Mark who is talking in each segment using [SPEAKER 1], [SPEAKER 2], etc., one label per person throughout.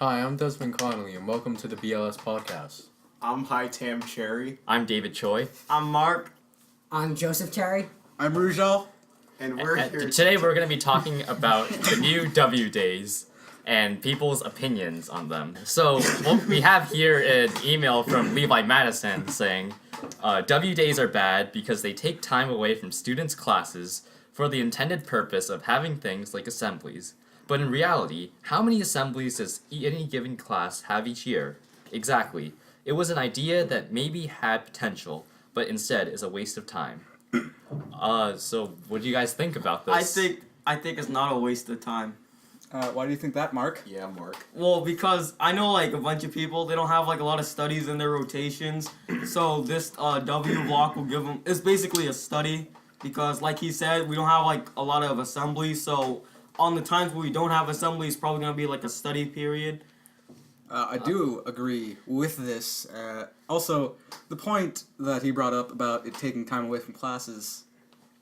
[SPEAKER 1] Hi, I'm Desmond Connolly, and welcome to the BLS Podcast.
[SPEAKER 2] I'm Hi Tam Cherry.
[SPEAKER 3] I'm David Choi.
[SPEAKER 4] I'm Mark.
[SPEAKER 5] I'm Joseph Cherry.
[SPEAKER 2] I'm Rujal. And we're here
[SPEAKER 3] Today we're going to be talking about the new W days and people's opinions on them. So what we have here an email from Levi Madison saying, W days are bad because they take time away from students' classes for the intended purpose of having things like assemblies. But in reality, how many assemblies does any given class have each year? Exactly. It was an idea that maybe had potential, but instead is a waste of time. So what do you guys think about this?
[SPEAKER 4] I think it's not a waste of time.
[SPEAKER 2] Why do you think that, Mark?
[SPEAKER 6] Yeah, Mark.
[SPEAKER 4] Well, because I know like a bunch of people, they don't have like a lot of studies in their rotations. So this W block will give them. It's basically a study because, like he said, we don't have like a lot of assemblies. So on the times where we don't have assemblies, it's probably gonna be like a study period.
[SPEAKER 2] I do agree with this. Also, the point that he brought up about it taking time away from classes.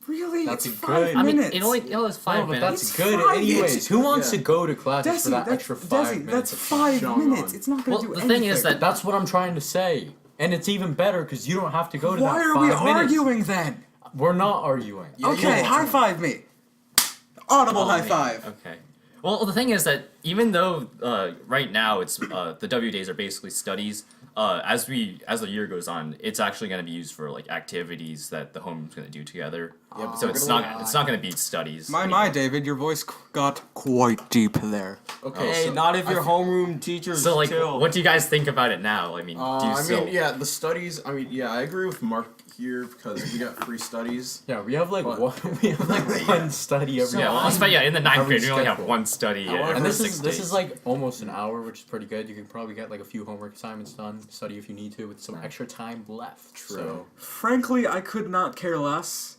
[SPEAKER 2] Really?
[SPEAKER 1] That's
[SPEAKER 2] it's
[SPEAKER 1] good.
[SPEAKER 2] 5
[SPEAKER 3] I mean,
[SPEAKER 2] minutes.
[SPEAKER 3] it was 5
[SPEAKER 1] No, but
[SPEAKER 3] minutes.
[SPEAKER 1] that's good
[SPEAKER 2] It's
[SPEAKER 1] anyways.
[SPEAKER 2] fine.
[SPEAKER 1] Who wants
[SPEAKER 2] Yeah.
[SPEAKER 1] to go to classes for
[SPEAKER 2] Desi,
[SPEAKER 1] that extra 5 minutes?
[SPEAKER 2] That's
[SPEAKER 1] of
[SPEAKER 2] 5
[SPEAKER 1] going
[SPEAKER 2] minutes.
[SPEAKER 1] on?
[SPEAKER 2] It's not going to
[SPEAKER 3] Well,
[SPEAKER 2] do
[SPEAKER 3] the thing is
[SPEAKER 2] anything.
[SPEAKER 3] that-
[SPEAKER 1] That's what I'm trying to say. And it's even better because you don't have to go to
[SPEAKER 2] Why
[SPEAKER 1] that
[SPEAKER 2] are
[SPEAKER 1] 5
[SPEAKER 2] we
[SPEAKER 1] minutes.
[SPEAKER 2] arguing then?
[SPEAKER 1] We're not arguing.
[SPEAKER 2] Okay, high five me. Audible high five.
[SPEAKER 3] Okay. Well, the thing is that even though right now it's the W days are basically studies, as the year goes on, it's actually going to be used for like activities that the home's going to do together.
[SPEAKER 6] Yeah,
[SPEAKER 3] So it's not going to be studies.
[SPEAKER 2] My, David, your voice got quite deep there.
[SPEAKER 6] Okay,
[SPEAKER 4] Hey,
[SPEAKER 6] so
[SPEAKER 4] not if your homeroom teachers
[SPEAKER 3] So like,
[SPEAKER 4] chill.
[SPEAKER 3] what do you guys think about it now? I mean, do you still?
[SPEAKER 6] the studies. I agree with Mark here because we got free studies.
[SPEAKER 1] Yeah, we have like
[SPEAKER 6] But-
[SPEAKER 1] one study every
[SPEAKER 3] Yeah,
[SPEAKER 1] month.
[SPEAKER 3] in the ninth
[SPEAKER 1] Every
[SPEAKER 3] grade we only have
[SPEAKER 1] schedule.
[SPEAKER 3] one study.
[SPEAKER 6] However,
[SPEAKER 1] And this
[SPEAKER 3] 6
[SPEAKER 1] is
[SPEAKER 3] days.
[SPEAKER 1] like almost an hour, which is pretty good. You can probably get like a few homework assignments done, study if you need to, with some extra time left.
[SPEAKER 6] True.
[SPEAKER 2] Frankly, I could not care less,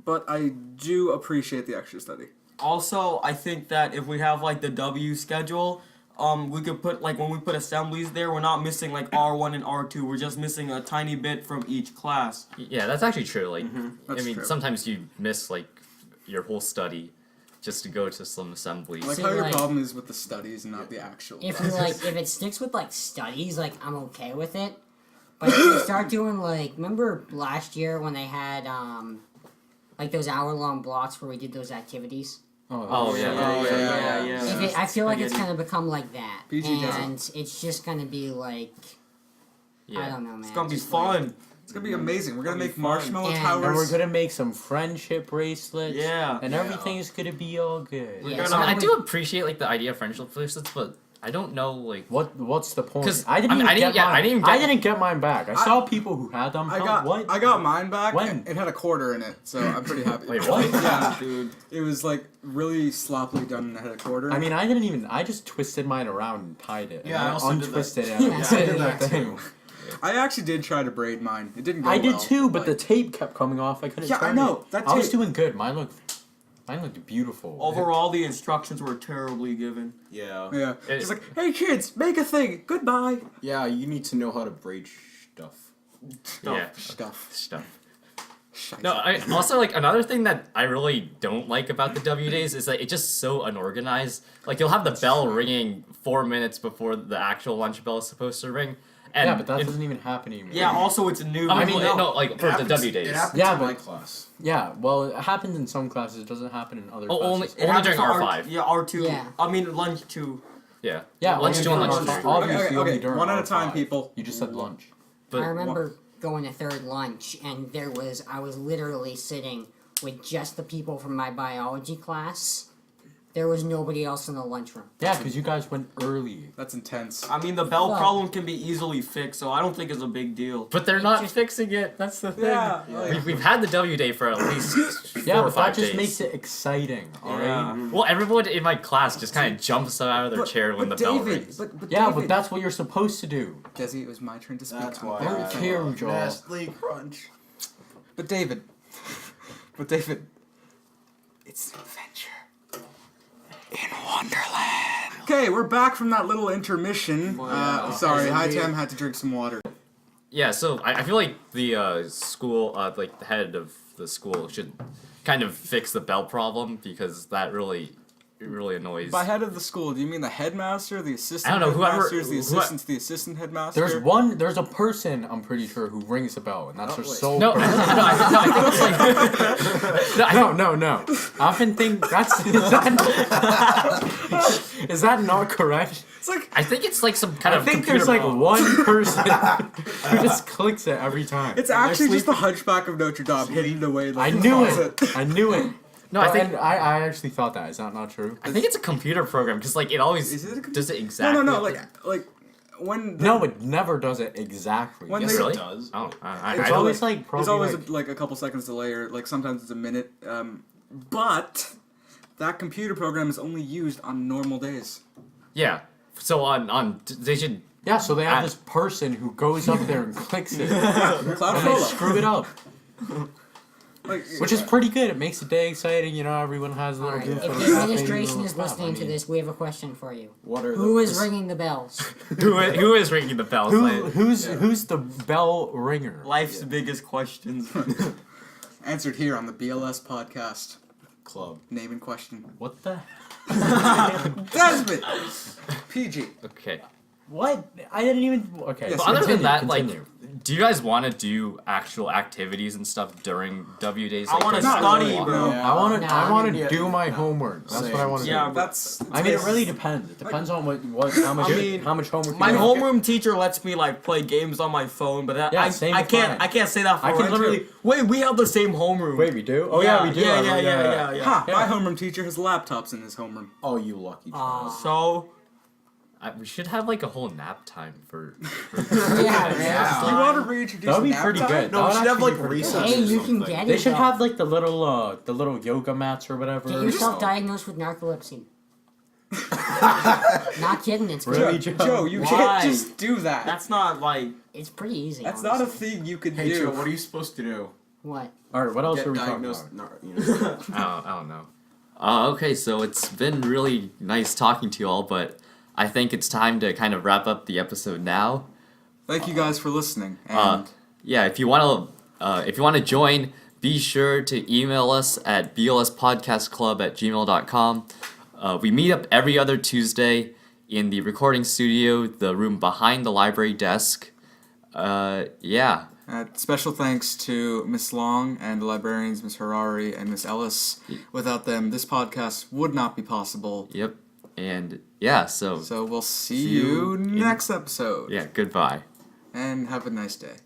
[SPEAKER 2] but I do appreciate the extra study.
[SPEAKER 4] Also, I think that if we have like the W schedule, we could put like when we put assemblies there, we're not missing like R1 and R2. We're just missing a tiny bit from each class.
[SPEAKER 3] Yeah, that's actually true. Like,
[SPEAKER 2] That's
[SPEAKER 3] I mean,
[SPEAKER 2] true.
[SPEAKER 3] sometimes you miss like your whole study just to go to some assemblies.
[SPEAKER 2] Like
[SPEAKER 5] See,
[SPEAKER 2] how your
[SPEAKER 5] like-
[SPEAKER 2] problem is with the studies and not the actual.
[SPEAKER 5] If you if it sticks with like studies, like I'm okay with it. But if you start doing like, remember last year when they had like those hour-long blocks where we did those activities?
[SPEAKER 3] Oh yeah.
[SPEAKER 4] Yeah.
[SPEAKER 5] If I feel like it's
[SPEAKER 4] Spaghetti.
[SPEAKER 5] kind of become like that,
[SPEAKER 2] PG down.
[SPEAKER 5] and it's just gonna be like I don't know, man.
[SPEAKER 4] It's gonna be
[SPEAKER 5] just like-
[SPEAKER 4] fun.
[SPEAKER 2] It's gonna be amazing. We're gonna
[SPEAKER 4] It'll be
[SPEAKER 2] make
[SPEAKER 4] fun.
[SPEAKER 2] marshmallow
[SPEAKER 5] And-
[SPEAKER 1] And we're
[SPEAKER 2] towers.
[SPEAKER 1] gonna make some friendship bracelets.
[SPEAKER 4] Yeah.
[SPEAKER 1] And everything is gonna be all good.
[SPEAKER 5] Yeah,
[SPEAKER 4] gonna-
[SPEAKER 5] so
[SPEAKER 3] I
[SPEAKER 5] I'm
[SPEAKER 3] do appreciate like the idea of friendship bracelets, but I don't know like.
[SPEAKER 1] What's the point?
[SPEAKER 3] 'Cause,
[SPEAKER 1] I didn't
[SPEAKER 3] I mean,
[SPEAKER 1] even
[SPEAKER 3] I didn't
[SPEAKER 1] get
[SPEAKER 3] get-
[SPEAKER 1] mine.
[SPEAKER 3] I didn't even
[SPEAKER 1] I
[SPEAKER 3] get-
[SPEAKER 1] didn't get mine back. I saw people who had them.
[SPEAKER 2] I
[SPEAKER 1] How- what?
[SPEAKER 2] got mine back.
[SPEAKER 1] When?
[SPEAKER 2] And it had a quarter in it, so I'm pretty happy.
[SPEAKER 3] Wait, what?
[SPEAKER 2] Yeah,
[SPEAKER 4] Dude.
[SPEAKER 2] it was like really sloppily done and it had a quarter.
[SPEAKER 1] I mean, I just twisted mine around and tied it.
[SPEAKER 6] Yeah,
[SPEAKER 1] and
[SPEAKER 6] I also did that.
[SPEAKER 1] untwisted it.
[SPEAKER 5] Yeah,
[SPEAKER 1] and
[SPEAKER 5] I
[SPEAKER 1] put it
[SPEAKER 6] did
[SPEAKER 1] in the
[SPEAKER 6] that
[SPEAKER 1] thing.
[SPEAKER 2] I actually did try to braid mine. It didn't go
[SPEAKER 1] I did
[SPEAKER 2] well,
[SPEAKER 1] too, but the tape kept coming off. I couldn't.
[SPEAKER 2] Yeah, I
[SPEAKER 1] turn
[SPEAKER 2] know,
[SPEAKER 1] It.
[SPEAKER 2] that
[SPEAKER 1] I was
[SPEAKER 2] tape-
[SPEAKER 1] doing good. Mine looked beautiful.
[SPEAKER 4] Overall, the instructions were terribly given.
[SPEAKER 6] Yeah.
[SPEAKER 2] Yeah.
[SPEAKER 3] It-
[SPEAKER 2] It's like, hey kids, make a thing. Goodbye.
[SPEAKER 6] Yeah, you need to know how to braid stuff.
[SPEAKER 3] Yeah.
[SPEAKER 2] Stuff.
[SPEAKER 3] No, I also like another thing that I really don't like about the W days is that it's just so unorganized. Like you'll have the bell ringing 4 minutes before the actual lunch bell is supposed to ring. And
[SPEAKER 1] Yeah, but that
[SPEAKER 3] it-
[SPEAKER 1] doesn't even happen anymore.
[SPEAKER 4] Yeah. Also, it's a new.
[SPEAKER 3] I mean,
[SPEAKER 4] no.
[SPEAKER 3] no, like for the W days.
[SPEAKER 6] It happens
[SPEAKER 1] Yeah,
[SPEAKER 6] in
[SPEAKER 1] but-
[SPEAKER 6] my class.
[SPEAKER 1] Yeah, well, it happens in some classes. It doesn't happen in other
[SPEAKER 3] Oh,
[SPEAKER 1] classes.
[SPEAKER 4] It
[SPEAKER 3] only
[SPEAKER 4] happens
[SPEAKER 3] during
[SPEAKER 4] for
[SPEAKER 3] R5.
[SPEAKER 4] Yeah, R2.
[SPEAKER 5] Yeah.
[SPEAKER 4] I mean, lunch 2.
[SPEAKER 3] Yeah.
[SPEAKER 1] Yeah,
[SPEAKER 3] lunch
[SPEAKER 1] only
[SPEAKER 3] 2 and
[SPEAKER 1] during
[SPEAKER 3] lunch
[SPEAKER 1] R5.
[SPEAKER 3] 3.
[SPEAKER 1] Obviously,
[SPEAKER 2] Okay,
[SPEAKER 1] only
[SPEAKER 2] okay,
[SPEAKER 1] during
[SPEAKER 2] one at a time,
[SPEAKER 1] R5.
[SPEAKER 2] people.
[SPEAKER 1] You just said lunch.
[SPEAKER 3] But
[SPEAKER 5] I remember going to third lunch, and I was literally sitting with just the people from my biology class. There was nobody else in the lunchroom.
[SPEAKER 1] Yeah, because you guys went early.
[SPEAKER 2] That's intense.
[SPEAKER 4] I mean, the bell
[SPEAKER 5] Well-
[SPEAKER 4] problem can be easily fixed, so I don't think it's a big deal.
[SPEAKER 3] But they're not
[SPEAKER 5] just-
[SPEAKER 3] fixing it. That's the thing.
[SPEAKER 2] Yeah.
[SPEAKER 3] We've had the W day for at least 4
[SPEAKER 1] Yeah,
[SPEAKER 3] or
[SPEAKER 1] but
[SPEAKER 3] 5
[SPEAKER 1] that just
[SPEAKER 3] days.
[SPEAKER 1] makes it exciting, alright?
[SPEAKER 4] Yeah.
[SPEAKER 3] Well, everyone in my class just kind of jumps out of their chair when the bell
[SPEAKER 2] David,
[SPEAKER 3] rings.
[SPEAKER 2] But
[SPEAKER 1] Yeah,
[SPEAKER 2] David,
[SPEAKER 1] but that's what you're supposed to do.
[SPEAKER 2] Desi, it was my turn to speak.
[SPEAKER 6] That's
[SPEAKER 2] I'm
[SPEAKER 6] why.
[SPEAKER 2] very
[SPEAKER 1] I don't
[SPEAKER 2] thankful.
[SPEAKER 1] care, Joel.
[SPEAKER 6] Nestle Crunch.
[SPEAKER 2] But David, it's an adventure in Wonderland. Okay, we're back from that little intermission. Sorry, High Tam had to drink some water.
[SPEAKER 3] Yeah, so I feel like the school, like the head of the school should kind of fix the bell problem because that really really annoys.
[SPEAKER 2] By head of the school, do you mean the headmaster, the assistant
[SPEAKER 3] I don't know, whoever-
[SPEAKER 2] headmasters, the assistant to the assistant headmaster?
[SPEAKER 1] There's a person I'm pretty sure who rings a bell, and that's her sole.
[SPEAKER 3] no, I think it's like
[SPEAKER 1] No. I often think that's is that not correct?
[SPEAKER 2] It's like
[SPEAKER 3] I think it's like some kind
[SPEAKER 1] I
[SPEAKER 3] of
[SPEAKER 1] think
[SPEAKER 3] computer
[SPEAKER 1] there's like
[SPEAKER 3] problem.
[SPEAKER 1] one person who just clicks it every time.
[SPEAKER 2] it's actually just the Hunchback of Notre Dame hidden away.
[SPEAKER 1] I
[SPEAKER 2] Like
[SPEAKER 1] knew it. I knew it.
[SPEAKER 3] No, I think
[SPEAKER 1] And I actually thought that. Is that not true?
[SPEAKER 3] I think it's a computer program because like it always
[SPEAKER 2] Is it a computer?
[SPEAKER 3] does it exactly.
[SPEAKER 2] No. Like when
[SPEAKER 1] No, it never does it exactly.
[SPEAKER 2] When
[SPEAKER 3] Yes,
[SPEAKER 2] they-
[SPEAKER 3] really?
[SPEAKER 6] does.
[SPEAKER 3] Oh, I
[SPEAKER 2] It's
[SPEAKER 3] don't-
[SPEAKER 1] always like probably
[SPEAKER 2] there's always
[SPEAKER 1] like,
[SPEAKER 2] a couple seconds delay, or like sometimes it's a minute. But that computer program is only used on normal days.
[SPEAKER 3] yeah. So on they should.
[SPEAKER 1] yeah. So they have
[SPEAKER 3] I-
[SPEAKER 1] this person who goes up there and clicks it, and they
[SPEAKER 2] Cloudflare.
[SPEAKER 1] screw it up,
[SPEAKER 2] Like,
[SPEAKER 1] which is pretty good. It makes the day exciting. You know, everyone has their
[SPEAKER 5] Alright,
[SPEAKER 1] gift
[SPEAKER 5] if
[SPEAKER 1] for
[SPEAKER 5] the
[SPEAKER 1] the
[SPEAKER 5] administration
[SPEAKER 1] little
[SPEAKER 5] is
[SPEAKER 1] stuff.
[SPEAKER 5] listening
[SPEAKER 1] I
[SPEAKER 5] to
[SPEAKER 1] mean,
[SPEAKER 5] this, we have a question for you.
[SPEAKER 6] What are
[SPEAKER 5] Who is
[SPEAKER 6] those?
[SPEAKER 5] ringing the bells?
[SPEAKER 3] Who is ringing the bells?
[SPEAKER 1] Who's the bell ringer?
[SPEAKER 4] Life's biggest questions.
[SPEAKER 2] answered here on the BLS Podcast.
[SPEAKER 6] Club.
[SPEAKER 2] Name and question.
[SPEAKER 1] What the?
[SPEAKER 2] Desmond. PG.
[SPEAKER 3] Okay.
[SPEAKER 1] What? I didn't even. Okay.
[SPEAKER 2] Yes,
[SPEAKER 3] But other than
[SPEAKER 1] continue,
[SPEAKER 3] that,
[SPEAKER 1] continue.
[SPEAKER 3] like, do you guys want to do actual activities and stuff during W days?
[SPEAKER 4] I
[SPEAKER 3] Like,
[SPEAKER 4] wanna
[SPEAKER 3] there's-
[SPEAKER 4] study,
[SPEAKER 3] Oh,
[SPEAKER 4] bro.
[SPEAKER 2] Yeah.
[SPEAKER 1] I want to.
[SPEAKER 5] No,
[SPEAKER 1] I want to
[SPEAKER 6] yeah.
[SPEAKER 1] do my homework. That's what I want to
[SPEAKER 4] Yeah,
[SPEAKER 1] do.
[SPEAKER 2] That's.
[SPEAKER 1] I mean, it really depends. It depends on what how much
[SPEAKER 4] I mean,
[SPEAKER 1] how much homework.
[SPEAKER 4] My
[SPEAKER 1] you have.
[SPEAKER 4] homeroom teacher lets me like play games on my phone, but that,
[SPEAKER 1] Yeah, same
[SPEAKER 4] I
[SPEAKER 1] with
[SPEAKER 4] can't.
[SPEAKER 1] mine.
[SPEAKER 4] I can't say that for
[SPEAKER 1] I can
[SPEAKER 4] Ryan, too.
[SPEAKER 1] literally-
[SPEAKER 4] Wait, we have the same homeroom.
[SPEAKER 1] Wait, we do? Oh yeah, we do.
[SPEAKER 4] Yeah.
[SPEAKER 2] Ha!
[SPEAKER 1] Yeah.
[SPEAKER 2] My homeroom teacher has laptops in his homeroom.
[SPEAKER 6] Oh, you lucky child.
[SPEAKER 4] So
[SPEAKER 3] we should have like a whole nap time for
[SPEAKER 5] Yeah,
[SPEAKER 2] Do you want to reintroduce?
[SPEAKER 1] That would be
[SPEAKER 2] nap
[SPEAKER 1] pretty
[SPEAKER 2] time?
[SPEAKER 1] good.
[SPEAKER 6] No, we
[SPEAKER 1] That would
[SPEAKER 6] should have
[SPEAKER 1] actually
[SPEAKER 6] like
[SPEAKER 1] be pretty
[SPEAKER 6] recess.
[SPEAKER 1] good.
[SPEAKER 5] Hey,
[SPEAKER 6] or
[SPEAKER 5] you can
[SPEAKER 6] something.
[SPEAKER 5] get
[SPEAKER 1] They
[SPEAKER 5] it.
[SPEAKER 1] should
[SPEAKER 5] though.
[SPEAKER 1] have like the little yoga mats or whatever.
[SPEAKER 5] Get yourself diagnosed with narcolepsy. Not kidding, it's
[SPEAKER 1] Really?
[SPEAKER 5] good.
[SPEAKER 2] Joe, you
[SPEAKER 4] Why?
[SPEAKER 2] can't just do that.
[SPEAKER 4] that's not like.
[SPEAKER 5] It's pretty easy.
[SPEAKER 2] That's not a
[SPEAKER 5] honestly.
[SPEAKER 2] thing you could
[SPEAKER 6] Hey,
[SPEAKER 2] do.
[SPEAKER 6] Joe, what are you supposed to do?
[SPEAKER 5] What?
[SPEAKER 1] All right, what else
[SPEAKER 6] Get
[SPEAKER 1] are we talking
[SPEAKER 6] diagnosed?
[SPEAKER 1] about?
[SPEAKER 6] No, you know.
[SPEAKER 3] I don't know. Okay, so it's been really nice talking to you all, but I think it's time to kind of wrap up the episode now.
[SPEAKER 2] Thank you guys for listening.
[SPEAKER 3] Uh,
[SPEAKER 2] And
[SPEAKER 3] yeah, if you want to join, be sure to email us at blspodcastclub@gmail.com. We meet up every other Tuesday in the recording studio, the room behind the library desk. Yeah.
[SPEAKER 2] special thanks to Miss Long and the librarians, Miss Harari and Miss Ellis. Without them, this podcast would not be possible.
[SPEAKER 3] Yep. And yeah, so
[SPEAKER 2] So we'll see you
[SPEAKER 3] in-
[SPEAKER 2] next episode.
[SPEAKER 3] yeah, goodbye.
[SPEAKER 2] And have a nice day.